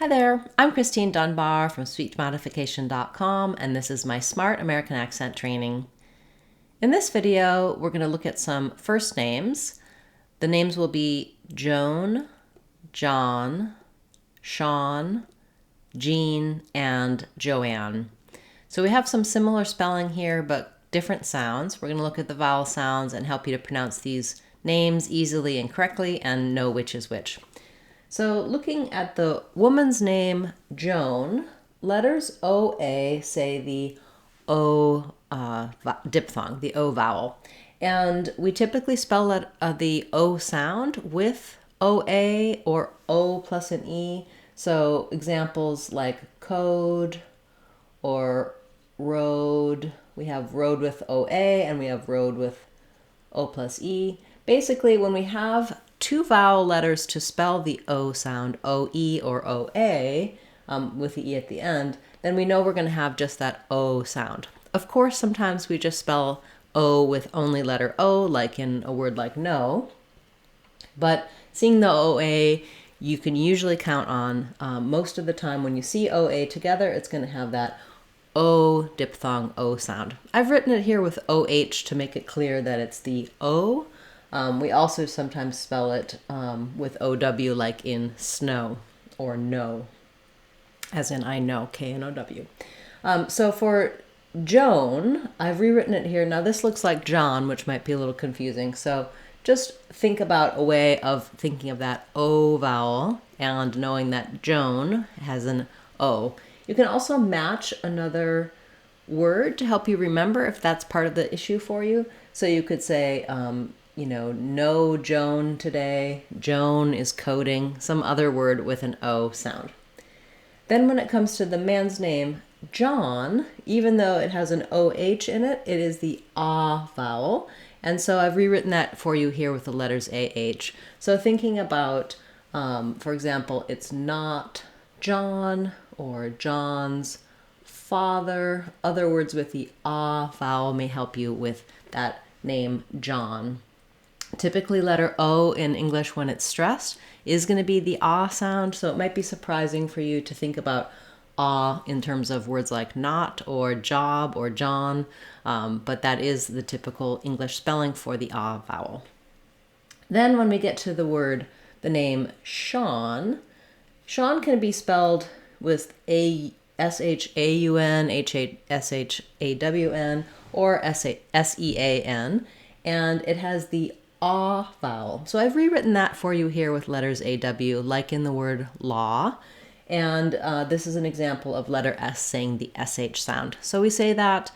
Hi there, I'm Christine Dunbar from speechmodification.com, and this is my Smart American Accent training. In this video, we're going to look at some first names. The names will be Joan, John, Sean, Jean, and Joanne. So we have some similar spelling here, but different sounds. We're going to look at the vowel sounds and help you to pronounce these names easily and correctly and know which is which. So looking at the woman's name, Joan, letters OA say the O diphthong, the O vowel. And we typically spell the O sound with OA or O plus an E. So examples like code or road. We have road with OA and we have road with O plus E. Basically, when we have two vowel letters to spell the O sound, OE or OA, with the E at the end, then we know we're going to have just that O sound. Of course, sometimes we just spell O with only letter O, like in a word like no. But seeing the OA, you can usually count on most of the time when you see OA together, it's going to have that O diphthong O sound. I've written it here with OH to make it clear that it's the O. We also sometimes spell it with OW, like in snow or no, as in I know, K-N-O-W. So for Joan, I've rewritten it here. Now this looks like John, which might be a little confusing. So just think about a way of thinking of that O vowel and knowing that Joan has an O. You can also match another word to help you remember if that's part of the issue for you. So you could say, no Joan today. Joan is coding, some other word with an O sound. Then when it comes to the man's name, John, even though it has an OH in it, it is the ah vowel. And so I've rewritten that for you here with the letters AH. So thinking about, for example, it's not John or John's father. Other words with the ah vowel may help you with that name John. Typically letter O in English when it's stressed is going to be the ah sound, so it might be surprising for you to think about ah in terms of words like not or job or John, but that is the typical English spelling for the ah vowel. Then when we get to the name Sean, Sean can be spelled with S-H-A-U-N, S-H-A-W-N, or S-E-A-N, and it has the ah vowel. So I've rewritten that for you here with letters A-W, like in the word law, and this is an example of letter S saying the S-H sound. So we say that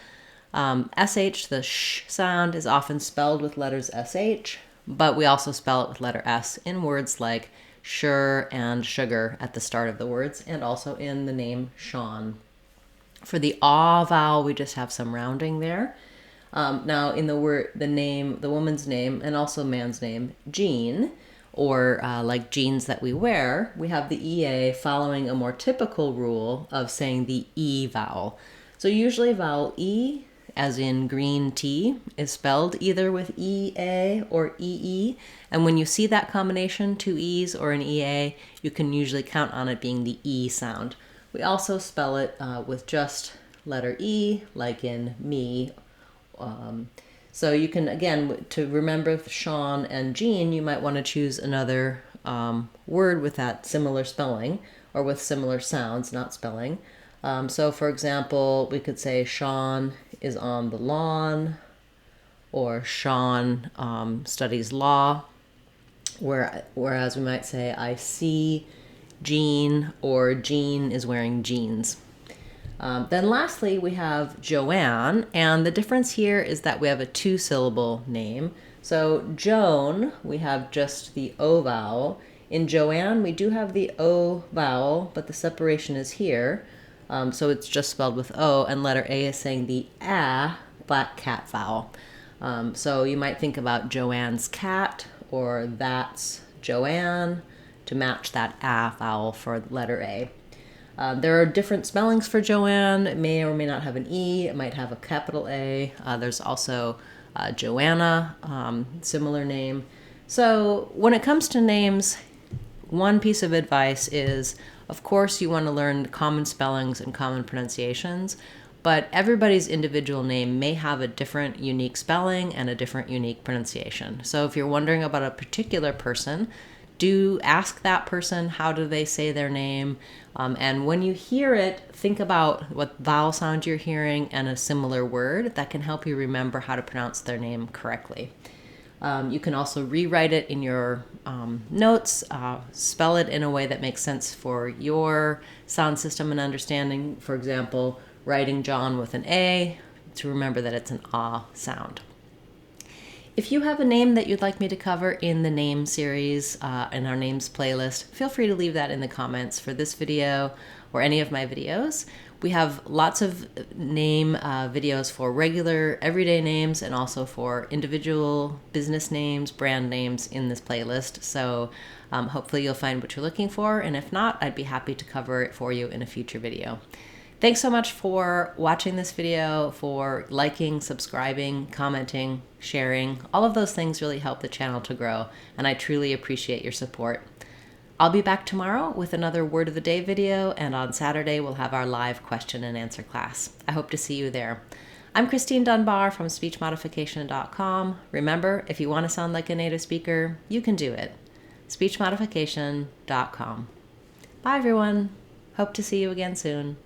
S-H, the sh sound, is often spelled with letters S-H, but we also spell it with letter S in words like sure and sugar at the start of the words, and also in the name Sean. For the ah vowel, we just have some rounding there. Now in the woman's name, and also man's name, Jean, or like jeans that we wear, we have the EA following a more typical rule of saying the E vowel. So usually vowel E, as in green tea, is spelled either with EA or EE. And when you see that combination, two E's or an EA, you can usually count on it being the E sound. We also spell it with just letter E, like in me. So you can, again, to remember Sean and Jean, you might want to choose another word with that similar spelling or with similar sounds, not spelling. So for example, we could say Sean is on the lawn, or Sean studies law, whereas we might say I see Jean, or Jean is wearing jeans. Then lastly, we have Joanne, and the difference here is that we have a two-syllable name. So Joan, we have just the O vowel. In Joanne, we do have the O vowel, but the separation is here. So it's just spelled with O, and letter A is saying the ah, black cat vowel. So you might think about Joanne's cat, or that's Joanne, to match that ah vowel for letter A. There are different spellings for Joanne. It may or may not have an E. It might have a capital A. There's also Joanna, similar name. So when it comes to names, one piece of advice is, of course, you want to learn common spellings and common pronunciations, but everybody's individual name may have a different unique spelling and a different unique pronunciation. So if you're wondering about a particular person, do ask that person, how do they say their name? And when you hear it, think about what vowel sound you're hearing and a similar word that can help you remember how to pronounce their name correctly. You can also rewrite it in your notes, spell it in a way that makes sense for your sound system and understanding. For example, writing John with an A to remember that it's an ah sound. If you have a name that you'd like me to cover in the name series, in our names playlist, feel free to leave that in the comments for this video or any of my videos. We have lots of name videos for regular everyday names and also for individual business names, brand names in this playlist. So hopefully you'll find what you're looking for. And if not, I'd be happy to cover it for you in a future video. Thanks so much for watching this video, for liking, subscribing, commenting, sharing. All of those things really help the channel to grow, and I truly appreciate your support. I'll be back tomorrow with another Word of the Day video, and on Saturday we'll have our live question and answer class. I hope to see you there. I'm Christine Dunbar from speechmodification.com. Remember, if you want to sound like a native speaker, you can do it. speechmodification.com. Bye everyone. Hope to see you again soon.